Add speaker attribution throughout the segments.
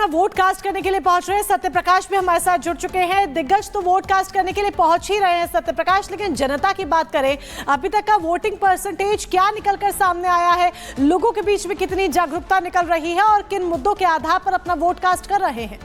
Speaker 1: अपना vote cast करने के लिए पहुंच रहे हैं। सत्य प्रकाश भी हमारे साथ जुड़ चुके हैं। दिग्गज तो वोट कास्ट करने के लिए पहुंच ही रहे हैं सत्य प्रकाश, लेकिन जनता की बात करें, अभी तक का वोटिंग परसेंटेज क्या निकलकर सामने आया है? लोगों के बीच में कितनी जागरूकता निकल रही है और किन मुद्दों के आधार पर अपना वोट कास्ट कर रहे हैं?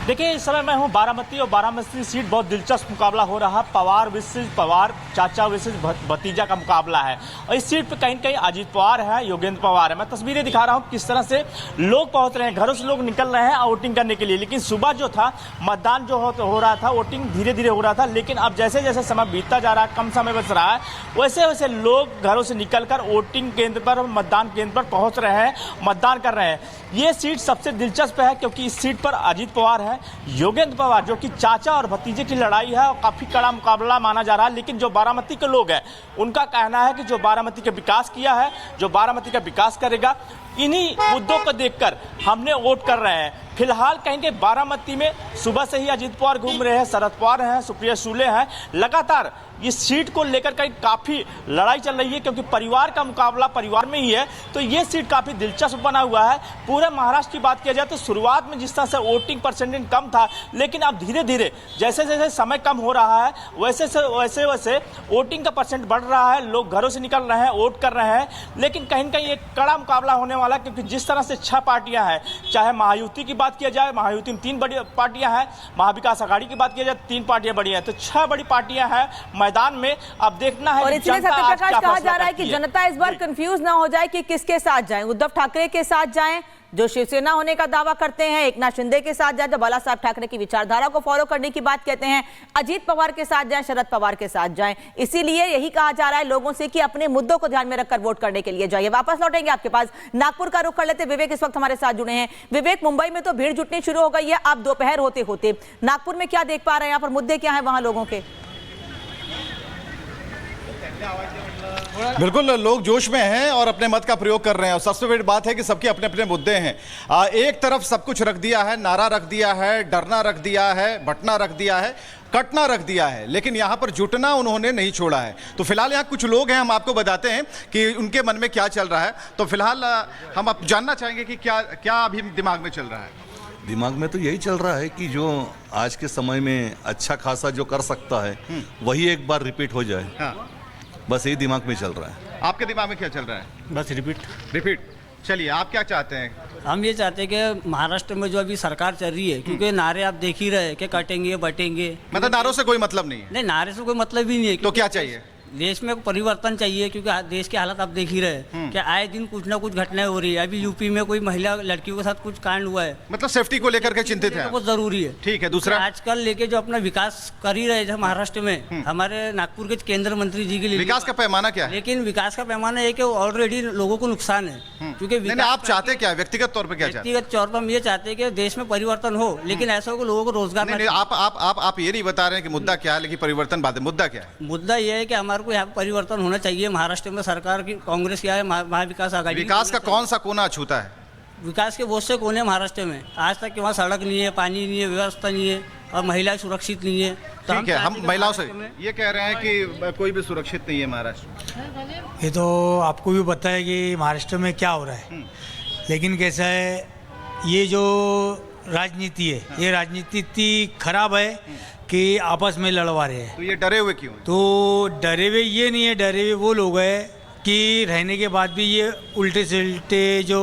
Speaker 2: देखिए, इस समय मैं हूं बारामती और बारामती सीट बहुत दिलचस्प मुकाबला हो रहा है। पवार वर्सेस पवार, चाचा वर्सेस भतीजा का मुकाबला है। और इस सीट पे कहीं न कहीं अजीत पवार है, योगेंद्र पवार है। मैं तस्वीरें दिखा रहा हूं किस तरह से लोग पहुंच रहे हैं, घरों से लोग निकल रहे हैं वोटिंग करने के लिए। लेकिन सुबह जो था मतदान जो हो रहा था, वोटिंग धीरे धीरे हो रहा था। लेकिन अब जैसे जैसे समय बीतता जा रहा है, कम समय बच रहा है, वैसे वैसे लोग घरों से निकलकर वोटिंग केंद्र पर, मतदान केंद्र पर पहुंच रहे हैं, मतदान कर रहे हैं। ये सीट सबसे दिलचस्प है क्योंकि इस सीट पर अजीत पवार है, योगेंद्र पवार, जो कि चाचा और भतीजे की लड़ाई है और काफी कड़ा मुकाबला माना जा रहा है। लेकिन जो बारामती के लोग हैं, उनका कहना है कि जो बारामती का विकास किया है, जो बारामती का विकास करेगा, इन्हीं मुद्दों को देखकर हमने वोट कर रहे हैं। फिलहाल कहेंगे बारामती में सुबह से ही अजीत पवार घूम रहे हैं, शरद पवार हैं, सुप्रिया सुले हैं। लगातार इस सीट को लेकर कहीं काफी लड़ाई चल रही है क्योंकि परिवार का मुकाबला परिवार में ही है। तो ये सीट काफी दिलचस्प बना हुआ है। पूरे महाराष्ट्र की बात किया जाए तो शुरुआत में जिस तरह से वोटिंग परसेंटेज कम था, लेकिन अब धीरे धीरे जैसे जैसे समय कम हो रहा है, वैसे वैसे वोटिंग का परसेंट बढ़ रहा है। लोग घरों से निकल रहे हैं, वोट कर रहे हैं। लेकिन कहीं न कहीं एक कड़ा मुकाबला होने वाला है क्योंकि जिस तरह से 6 पार्टियां हैं, चाहे महायुति की बात किया जाए, महायुति में 3 बड़ी पार्टियां हैं, महाविकास आघाड़ी की बात किया जाए 3 पार्टियां बड़ी हैं, तो 6 बड़ी पार्टियां हैं मैदान में। अब देखना है।
Speaker 3: और इसलिए सत्य प्रकाश कहा जा रहा है कि जनता इस बार कंफ्यूज ना हो जाए कि किसके साथ जाएं। उद्धव ठाकरे के साथ जाएं, जो शिवसेना होने का दावा करते हैं, एकनाथ शिंदे के साथ जाएं, जो बाला साहब ठाकरे की विचारधारा को फॉलो करने की बात कहते हैं, अजीत पवार के साथ जाएं, शरद पवार के साथ जाएं। इसीलिए यही कहा जा रहा है लोगों से कि अपने मुद्दों को ध्यान में रखकर वोट करने के लिए जाइए। वापस लौटेंगे आपके पास, नागपुर का रुख कर लेते। विवेक इस वक्त हमारे साथ जुड़े हैं। विवेक, मुंबई में तो भीड़ जुटनी शुरू हो गई है, अब दोपहर होते होते नागपुर में क्या देख पा रहे हैं? यहाँ पर मुद्दे क्या है वहां लोगों के?
Speaker 4: बिल्कुल, लोग जोश में हैं और अपने मत का प्रयोग कर रहे हैं। और सबसे बड़ी बात है कि सबके अपने अपने मुद्दे हैं। एक तरफ सब कुछ रख दिया है, नारा रख दिया है, डरना रख दिया है, बंटना रख दिया है, कटना रख दिया है, लेकिन यहाँ पर जुटना उन्होंने नहीं छोड़ा है। तो फिलहाल यहाँ कुछ लोग हैं, हम आपको बताते हैं कि उनके मन में क्या चल रहा है। तो फिलहाल हम अब जानना चाहेंगे कि क्या क्या अभी दिमाग में चल रहा है।
Speaker 5: दिमाग में तो यही चल रहा है कि जो आज के समय में अच्छा खासा जो कर सकता है वही एक बार रिपीट हो जाए। हाँ। बस यही दिमाग में चल रहा है।
Speaker 4: आपके दिमाग में क्या चल रहा है?
Speaker 2: बस रिपीट।
Speaker 4: चलिए, आप क्या चाहते हैं?
Speaker 6: हम ये चाहते हैं कि महाराष्ट्र में जो अभी सरकार चल रही है, क्योंकि नारे आप देख ही रहे कि कटेंगे बटेंगे,
Speaker 4: मतलब नारों से कोई मतलब नहीं है?
Speaker 6: नहीं, नारे से कोई मतलब ही नहीं है।
Speaker 4: तो क्या चाहिए?
Speaker 6: देश में परिवर्तन चाहिए क्योंकि देश की हालत आप देख ही रहे कि आए दिन कुछ ना कुछ घटनाएं हो रही है। अभी यूपी में कोई महिला लड़कियों के साथ कुछ कांड हुआ है,
Speaker 4: मतलब सेफ्टी को लेकर के चिंतित है।
Speaker 6: बहुत जरूरी है।
Speaker 4: ठीक है। दूसरा,
Speaker 6: आजकल लेके जो अपना विकास कर ही रहे महाराष्ट्र में, हमारे नागपुर के केंद्रीय मंत्री जी के लिए
Speaker 4: विकास का पैमाना क्या है?
Speaker 6: लेकिन विकास का पैमाना है कि ऑलरेडी लोगों को नुकसान है। क्योंकि
Speaker 4: आप चाहते क्या, व्यक्तिगत तौर पर क्या चाहते?
Speaker 6: व्यक्तिगत तौर पर हम ये चाहते हैं कि देश में परिवर्तन हो, लेकिन ऐसा हो कि लोगों को रोजगार।
Speaker 4: आप ये नहीं बता रहे हैं कि मुद्दा क्या है, लेकिन परिवर्तन बात है। मुद्दा क्या है?
Speaker 6: मुद्दा ये है कि हमारे को यहाँ परिवर्तन होना चाहिए। महाराष्ट्र में सरकार की कांग्रेस क्या है, महाविकास आघाड़ी।
Speaker 4: विकास का कौन सा कोना छूता है?
Speaker 6: विकास के बहुत से कोने महाराष्ट्र में, आज तक कि वहाँ सड़क नहीं है, पानी नहीं है, व्यवस्था नहीं है और महिलाएं सुरक्षित नहीं है।
Speaker 4: तो ठीक है, हम महिलाओं से ये कह रहे हैं कि कोई भी सुरक्षित नहीं है महाराष्ट्र।
Speaker 7: ये तो आपको भी पता है कि महाराष्ट्र में क्या हो रहा है। लेकिन कैसा है, ये जो राजनीति है, ये राजनीति इतनी खराब है कि आपस में लड़वा रहे हैं।
Speaker 4: तो ये डरे हुए क्यों?
Speaker 7: तो डरे हुए ये नहीं है, डरे हुए वो लोग हैं कि रहने के बाद भी ये उल्टे सिल्टे जो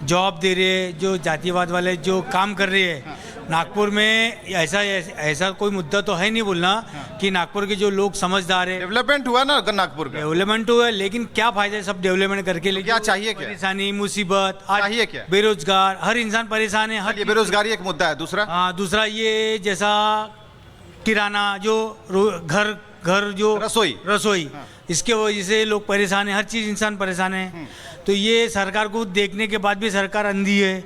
Speaker 7: जॉब दे रहे हैं, जो जातिवाद वाले जो काम कर रहे हैं। नागपुर में ऐसा कोई मुद्दा तो है नहीं बोलना कि नागपुर के जो लोग समझदार है।
Speaker 4: डेवलपमेंट हुआ ना नागपुर का?
Speaker 7: डेवलपमेंट हुआ है, लेकिन क्या फायदा है सब डेवलपमेंट करके?
Speaker 4: क्या चाहिए? क्या
Speaker 7: परेशानी, मुसीबत चाहिए?
Speaker 4: क्या?
Speaker 7: बेरोजगार, हर इंसान परेशान है। हर
Speaker 4: बेरोजगारी एक मुद्दा है। दूसरा,
Speaker 7: हाँ, दूसरा ये जैसा किराना, जो घर जो रसोई इसके वजह से लोग परेशान है, हर चीज इंसान परेशान है। तो ये सरकार को देखने के बाद भी सरकार अंधी है।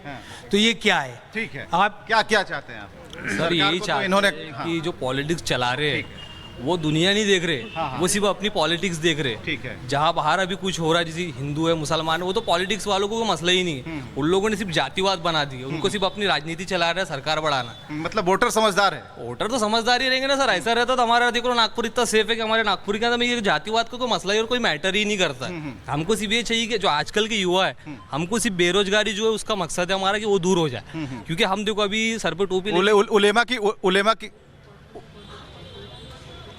Speaker 7: तो ये क्या है?
Speaker 4: ठीक है,
Speaker 7: आप
Speaker 4: क्या चाहते हैं आप?
Speaker 8: सर, यही चाहते
Speaker 4: इन्होंने
Speaker 8: कि जो पॉलिटिक्स चला रहे हैं वो दुनिया नहीं देख रहे, वो सिर्फ अपनी पॉलिटिक्स देख रहे।
Speaker 4: ठीक है।
Speaker 8: जहाँ बाहर अभी कुछ हो रहा है, जैसे हिंदू है मुसलमान है, वो तो पॉलिटिक्स वालों को मसला ही नहीं है। उन लोगों ने सिर्फ जातिवाद बना दी, उनको सिर्फ अपनी राजनीति चला रहे हैं, सरकार बढ़ाना।
Speaker 4: मतलब वोटर समझदार है।
Speaker 8: वोटर तो समझदार ही रहेंगे ना सर। ऐसा रहता तो हमारा देखो नागपुर इतना सेफ है कि हमारे नागपुर के अंदर में ये जातिवाद का कोई मसला ही और कोई मैटर ही नहीं करता है। हमको सिर्फ ये चाहिए कि जो आजकल के युवा है, हमको सिर्फ बेरोजगारी जो है उसका मकसद है हमारा कि वो दूर हो जाए। क्योंकि हम देखो अभी सर पे टोपी
Speaker 4: उलेमा की